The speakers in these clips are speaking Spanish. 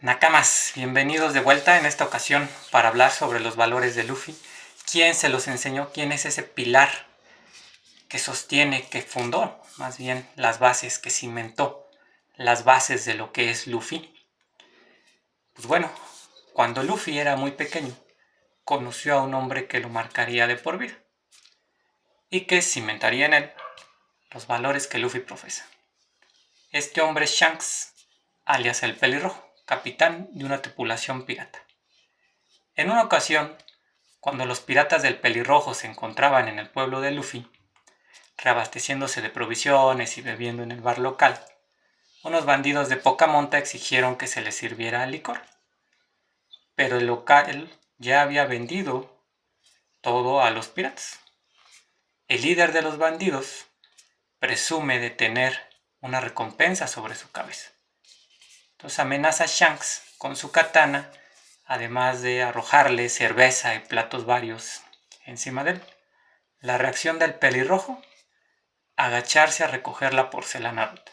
Nakamas, bienvenidos de vuelta en esta ocasión para hablar sobre los valores de Luffy. ¿Quién se los enseñó? ¿Quién es ese pilar que sostiene, que fundó más bien las bases, que cimentó las bases de lo que es Luffy? Pues bueno, cuando Luffy era muy pequeño, conoció a un hombre que lo marcaría de por vida y que cimentaría en él los valores que Luffy profesa. Este hombre es Shanks, alias el Pelirrojo, capitán de una tripulación pirata. En una ocasión, cuando los piratas del Pelirrojo se encontraban en el pueblo de Luffy, reabasteciéndose de provisiones y bebiendo en el bar local, unos bandidos de poca monta exigieron que se les sirviera licor. Pero el local ya había vendido todo a los piratas. El líder de los bandidos presume de tener una recompensa sobre su cabeza. Entonces amenaza a Shanks con su katana, además de arrojarle cerveza y platos varios encima de él. La reacción del Pelirrojo: agacharse a recoger la porcelana rota.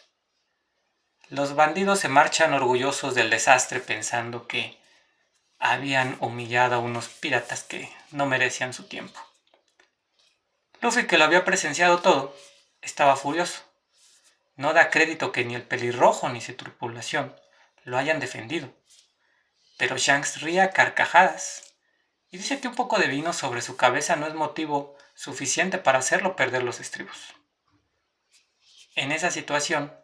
Los bandidos se marchan orgullosos del desastre pensando que habían humillado a unos piratas que no merecían su tiempo. Luffy, que lo había presenciado todo, estaba furioso. No da crédito que ni el Pelirrojo ni su tripulación lo hayan defendido. Pero Shanks ríe a carcajadas y dice que un poco de vino sobre su cabeza no es motivo suficiente para hacerlo perder los estribos. En esa situación,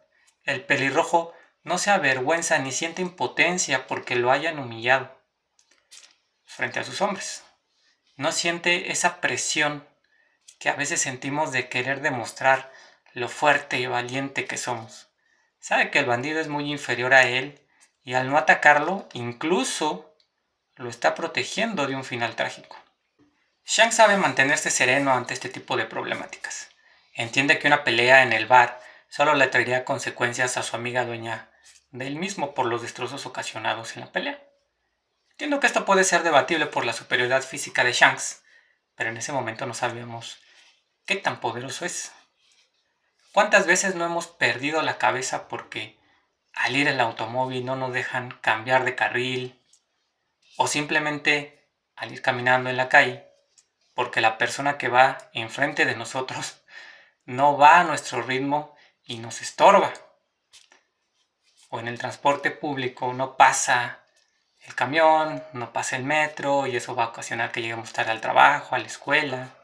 el Pelirrojo no se avergüenza ni siente impotencia porque lo hayan humillado frente a sus hombres. No siente esa presión que a veces sentimos de querer demostrar lo fuerte y valiente que somos. Sabe que el bandido es muy inferior a él y al no atacarlo, incluso lo está protegiendo de un final trágico. Shanks sabe mantenerse sereno ante este tipo de problemáticas. Entiende que una pelea en el bar solo le traería consecuencias a su amiga dueña del mismo por los destrozos ocasionados en la pelea. Entiendo que esto puede ser debatible por la superioridad física de Shanks, pero en ese momento no sabemos qué tan poderoso es. ¿Cuántas veces no hemos perdido la cabeza porque al ir en el automóvil no nos dejan cambiar de carril, o simplemente al ir caminando en la calle porque la persona que va enfrente de nosotros no va a nuestro ritmo y nos estorba? O en el transporte público no pasa el camión, no pasa el metro y eso va a ocasionar que lleguemos tarde al trabajo, a la escuela.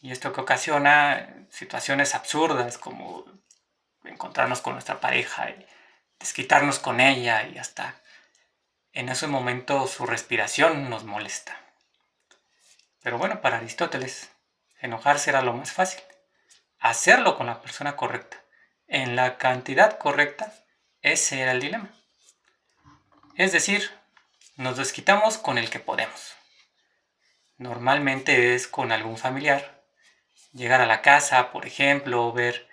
Y esto que ocasiona situaciones absurdas como encontrarnos con nuestra pareja y desquitarnos con ella, y hasta en ese momento su respiración nos molesta. Pero bueno, para Aristóteles, enojarse era lo más fácil. Hacerlo con la persona correcta, en la cantidad correcta, ese era el dilema. Es decir, nos desquitamos con el que podemos. Normalmente es con algún familiar. Llegar a la casa, por ejemplo, ver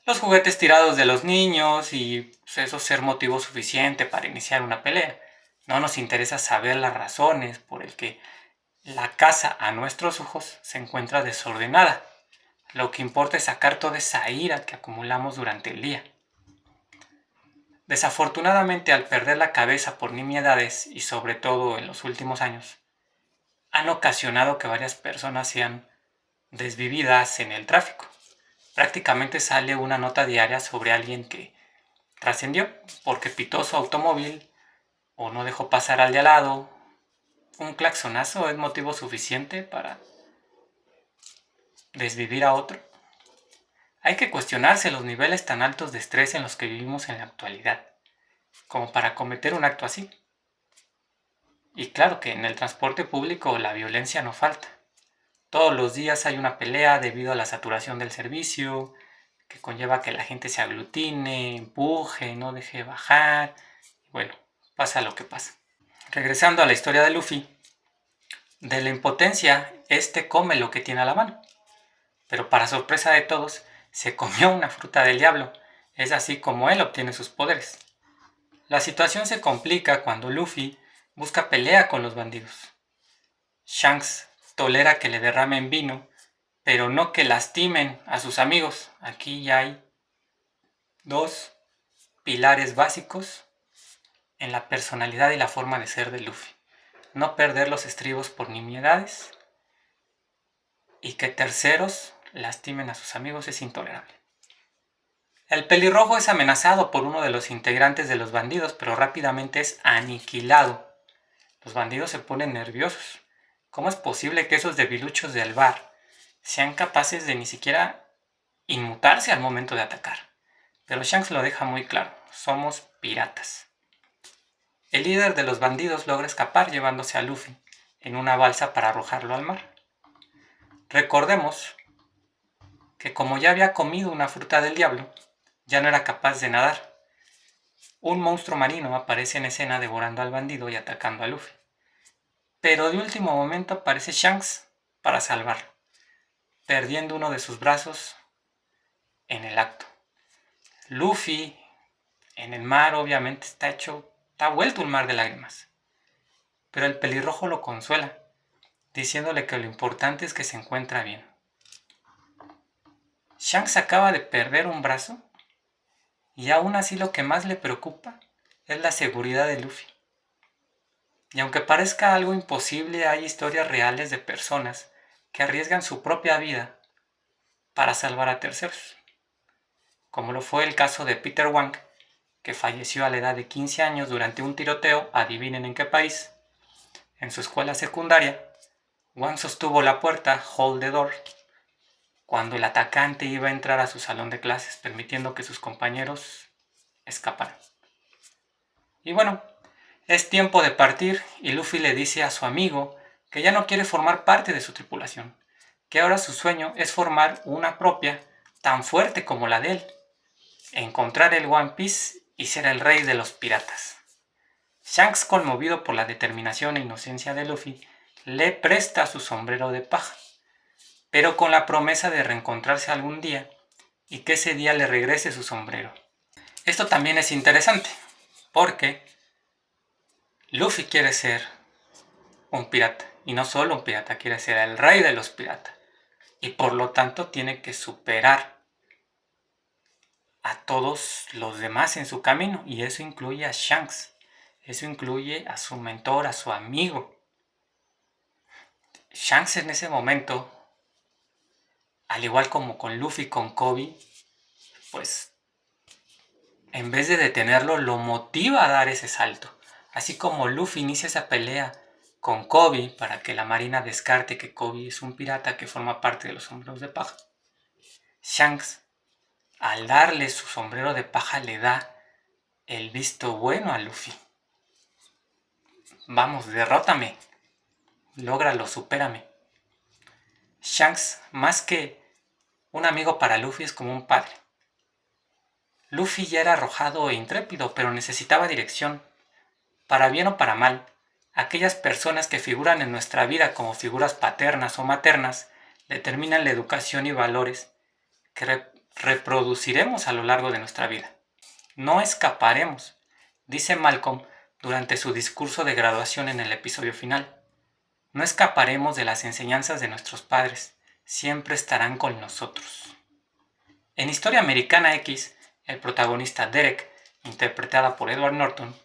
los juguetes tirados de los niños y pues, eso ser motivo suficiente para iniciar una pelea. No nos interesa saber las razones por el que la casa a nuestros ojos se encuentra desordenada. Lo que importa es sacar toda esa ira que acumulamos durante el día. Desafortunadamente, al perder la cabeza por nimiedades y sobre todo en los últimos años, han ocasionado que varias personas sean desvividas en el tráfico. Prácticamente sale una nota diaria sobre alguien que trascendió porque pitó su automóvil o no dejó pasar al de al lado. Un claxonazo es motivo suficiente para desvivir a otro. Hay que cuestionarse los niveles tan altos de estrés en los que vivimos en la actualidad, como para cometer un acto así. Y claro que en el transporte público la violencia no falta. Todos los días hay una pelea debido a la saturación del servicio, que conlleva que la gente se aglutine, empuje, no deje bajar. Bueno, pasa lo que pasa. Regresando a la historia de Luffy, de la impotencia, este come lo que tiene a la mano. Pero para sorpresa de todos, se comió una fruta del diablo. Es así como él obtiene sus poderes. La situación se complica cuando Luffy busca pelea con los bandidos. Shanks tolera que le derramen vino, pero no que lastimen a sus amigos. Aquí ya hay dos pilares básicos en la personalidad y la forma de ser de Luffy. No perder los estribos por nimiedades y que terceros lastimen a sus amigos es intolerable. El pelirrojo es amenazado por uno de los integrantes de los bandidos, pero rápidamente es aniquilado. Los bandidos se ponen nerviosos. ¿Cómo es posible que esos debiluchos del bar sean capaces de ni siquiera inmutarse al momento de atacar? Pero Shanks lo deja muy claro, somos piratas. El líder de los bandidos logra escapar llevándose a Luffy en una balsa para arrojarlo al mar. Recordemos que como ya había comido una fruta del diablo, ya no era capaz de nadar. Un monstruo marino aparece en escena devorando al bandido y atacando a Luffy. Pero de último momento aparece Shanks para salvarlo, perdiendo uno de sus brazos en el acto. Luffy en el mar obviamente está vuelto un mar de lágrimas. Pero el pelirrojo lo consuela, diciéndole que lo importante es que se encuentra bien. Shanks acaba de perder un brazo y aún así lo que más le preocupa es la seguridad de Luffy. Y aunque parezca algo imposible, hay historias reales de personas que arriesgan su propia vida para salvar a terceros, como lo fue el caso de Peter Wang, que falleció a la edad de 15 años durante un tiroteo, adivinen en qué país. En su escuela secundaria, Wang sostuvo la puerta, hold the door, cuando el atacante iba a entrar a su salón de clases, permitiendo que sus compañeros escaparan. Y bueno, es tiempo de partir y Luffy le dice a su amigo que ya no quiere formar parte de su tripulación, que ahora su sueño es formar una propia tan fuerte como la de él, encontrar el One Piece y ser el rey de los piratas. Shanks, conmovido por la determinación e inocencia de Luffy, le presta su sombrero de paja, pero con la promesa de reencontrarse algún día y que ese día le regrese su sombrero. Esto también es interesante, porque Luffy quiere ser un pirata, y no solo un pirata, quiere ser el rey de los piratas, y por lo tanto tiene que superar a todos los demás en su camino, y eso incluye a Shanks, eso incluye a su mentor, a su amigo. Shanks en ese momento, al igual como con Luffy, con Kobe, pues en vez de detenerlo, lo motiva a dar ese salto. Así como Luffy inicia esa pelea con Kobe para que la marina descarte que Kobe es un pirata que forma parte de los sombreros de paja. Shanks, al darle su sombrero de paja, le da el visto bueno a Luffy. Vamos, derrótame. Lógralo, supérame. Shanks, más que un amigo para Luffy, es como un padre. Luffy ya era arrojado e intrépido, pero necesitaba dirección. Para bien o para mal, aquellas personas que figuran en nuestra vida como figuras paternas o maternas determinan la educación y valores que reproduciremos a lo largo de nuestra vida. No escaparemos, dice Malcolm durante su discurso de graduación en el episodio final. No escaparemos de las enseñanzas de nuestros padres, siempre estarán con nosotros. En Historia Americana X, el protagonista Derek, interpretada por Edward Norton,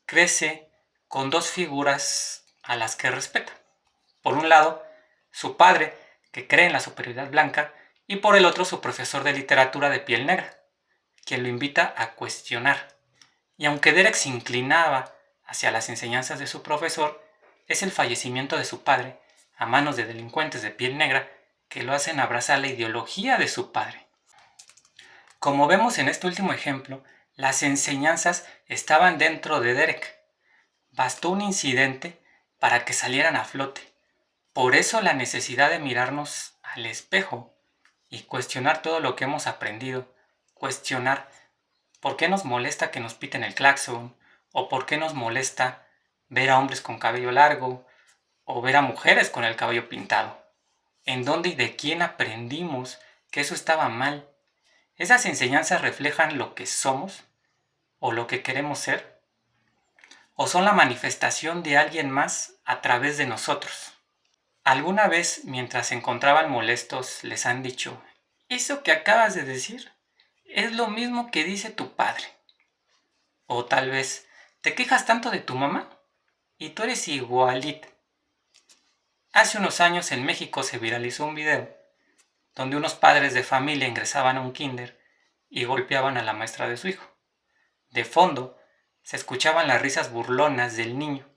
crece con dos figuras a las que respeta. Por un lado, su padre, que cree en la superioridad blanca, y por el otro su profesor de literatura de piel negra, quien lo invita a cuestionar. Y aunque Derek se inclinaba hacia las enseñanzas de su profesor, es el fallecimiento de su padre, a manos de delincuentes de piel negra, que lo hacen abrazar la ideología de su padre. Como vemos en este último ejemplo, las enseñanzas estaban dentro de Derek. Bastó un incidente para que salieran a flote. Por eso la necesidad de mirarnos al espejo y cuestionar todo lo que hemos aprendido. Cuestionar por qué nos molesta que nos piten el claxon, o por qué nos molesta ver a hombres con cabello largo, o ver a mujeres con el cabello pintado. ¿En dónde y de quién aprendimos que eso estaba mal? ¿Esas enseñanzas reflejan lo que somos o lo que queremos ser? ¿O son la manifestación de alguien más a través de nosotros? ¿Alguna vez, mientras se encontraban molestos, les han dicho, eso que acabas de decir es lo mismo que dice tu padre? O tal vez, ¿Te quejas tanto de tu mamá? Y tú eres igualita. Hace unos años en México se viralizó un video donde unos padres de familia ingresaban a un kinder y golpeaban a la maestra de su hijo. De fondo, se escuchaban las risas burlonas del niño.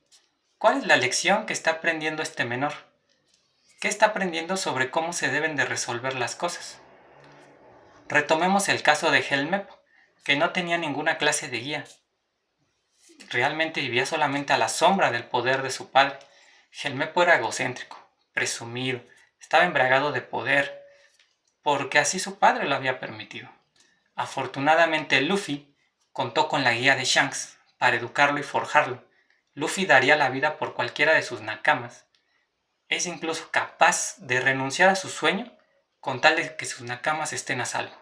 ¿Cuál es la lección que está aprendiendo este menor? ¿Qué está aprendiendo sobre cómo se deben de resolver las cosas? Retomemos el caso de Helmep, que no tenía ninguna clase de guía. Realmente vivía solamente a la sombra del poder de su padre. Helmep era egocéntrico, presumido, estaba embriagado de poder, porque así su padre lo había permitido. Afortunadamente Luffy contó con la guía de Shanks para educarlo y forjarlo. Luffy daría la vida por cualquiera de sus nakamas. Es incluso capaz de renunciar a su sueño con tal de que sus nakamas estén a salvo.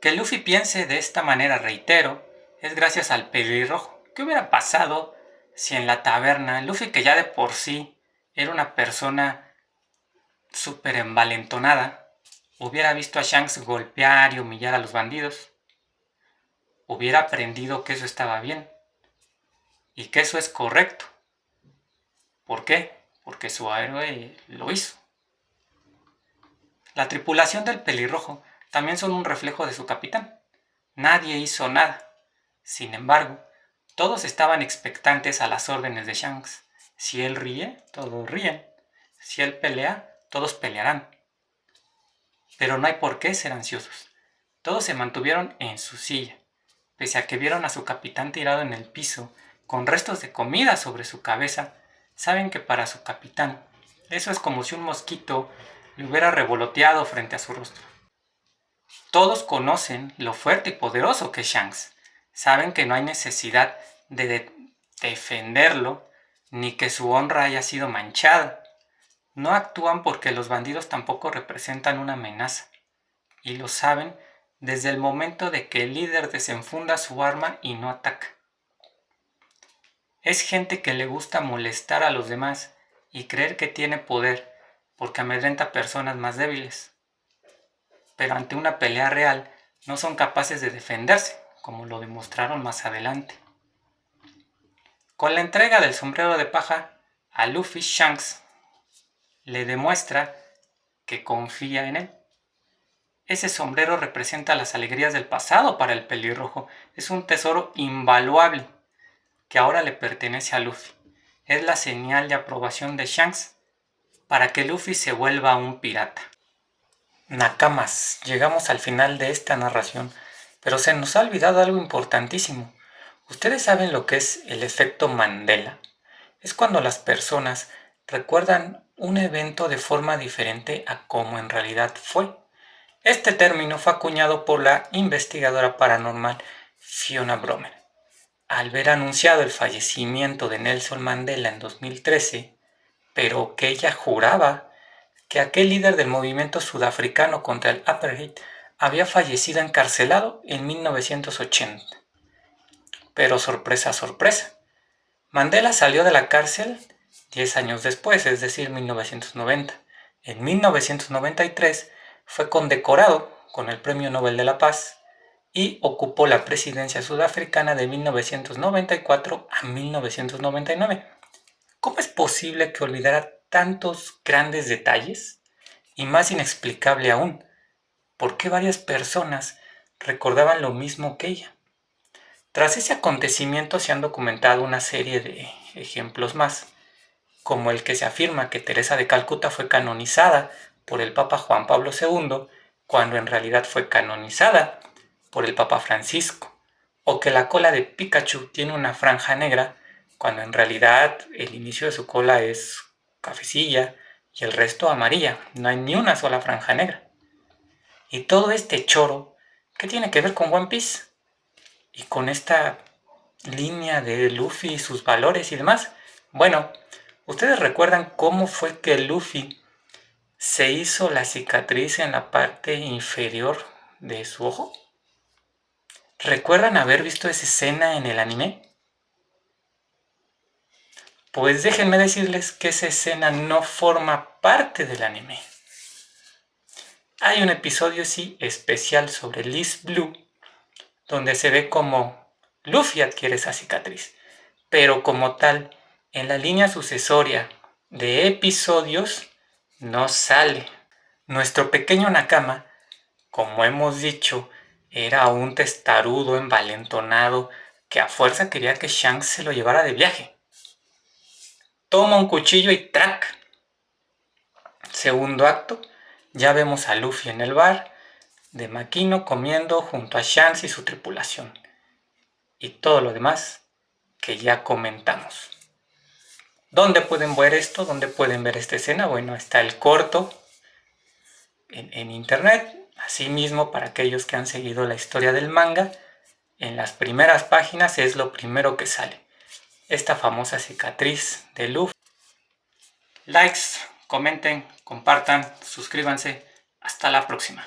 Que Luffy piense de esta manera, reitero, es gracias al pelirrojo. ¿Qué hubiera pasado si en la taberna Luffy, que ya de por sí era una persona súper envalentonada, hubiera visto a Shanks golpear y humillar a los bandidos? Hubiera aprendido que eso estaba bien y que eso es correcto. ¿Por qué? Porque su héroe lo hizo. La tripulación del pelirrojo también son un reflejo de su capitán. Nadie hizo nada. Sin embargo, todos estaban expectantes a las órdenes de Shanks. Si él ríe, todos ríen. Si él pelea, todos pelearán. Pero no hay por qué ser ansiosos. Todos se mantuvieron en su silla, pese a que vieron a su capitán tirado en el piso, con restos de comida sobre su cabeza. Saben que para su capitán, eso es como si un mosquito le hubiera revoloteado frente a su rostro. Todos conocen lo fuerte y poderoso que es Shanks. Saben que no hay necesidad de defenderlo, ni que su honra haya sido manchada. No actúan porque los bandidos tampoco representan una amenaza, y lo saben desde el momento de que el líder desenfunda su arma y no ataca. Es gente que le gusta molestar a los demás y creer que tiene poder porque amedrenta a personas más débiles. Pero ante una pelea real no son capaces de defenderse, como lo demostraron más adelante. Con la entrega del sombrero de paja a Luffy, Shanks le demuestra que confía en él. Ese sombrero representa las alegrías del pasado para el pelirrojo. Es un tesoro invaluable que ahora le pertenece a Luffy. Es la señal de aprobación de Shanks para que Luffy se vuelva un pirata. Nakamas, llegamos al final de esta narración, pero se nos ha olvidado algo importantísimo. ¿Ustedes saben lo que es el efecto Mandela? Es cuando las personas recuerdan un evento de forma diferente a como en realidad fue. Este término fue acuñado por la investigadora paranormal Fiona Bromer. Al ver anunciado el fallecimiento de Nelson Mandela en 2013, pero que ella juraba que aquel líder del movimiento sudafricano contra el apartheid había fallecido encarcelado en 1980. Pero sorpresa, sorpresa, Mandela salió de la cárcel 10 años después, es decir, 1990. En 1993 fue condecorado con el Premio Nobel de la Paz y ocupó la presidencia sudafricana de 1994 a 1999. ¿Cómo es posible que olvidara tantos grandes detalles? Y más inexplicable aún, ¿por qué varias personas recordaban lo mismo que ella? Tras ese acontecimiento se han documentado una serie de ejemplos más, como el que se afirma que Teresa de Calcuta fue canonizada por el Papa Juan Pablo II, cuando en realidad fue canonizada por el Papa Francisco, o que la cola de Pikachu tiene una franja negra, cuando en realidad el inicio de su cola es cafecilla y el resto amarilla, no hay ni una sola franja negra. Y todo este choro, ¿qué tiene que ver con One Piece? Y con esta línea de Luffy y sus valores y demás. Bueno, ¿ustedes recuerdan cómo fue que Luffy se hizo la cicatriz en la parte inferior de su ojo? ¿Recuerdan haber visto esa escena en el anime? Pues déjenme decirles que esa escena no forma parte del anime. Hay un episodio sí especial sobre Liz Blue, donde se ve como Luffy adquiere esa cicatriz. pero como tal, en la línea sucesoria de episodios no sale. Nuestro pequeño Nakama, como hemos dicho, era un testarudo envalentonado que a fuerza quería que Shanks se lo llevara de viaje. Toma un cuchillo y ¡trac! Segundo acto, ya vemos a Luffy en el bar de Makino comiendo junto a Shanks y su tripulación. Y todo lo demás que ya comentamos. ¿Dónde pueden ver esto? ¿Dónde pueden ver esta escena? Bueno, está el corto en internet. Asimismo, para aquellos que han seguido la historia del manga, en las primeras páginas es lo primero que sale. Esta famosa cicatriz de Luffy. Likes, comenten, compartan, suscríbanse. Hasta la próxima.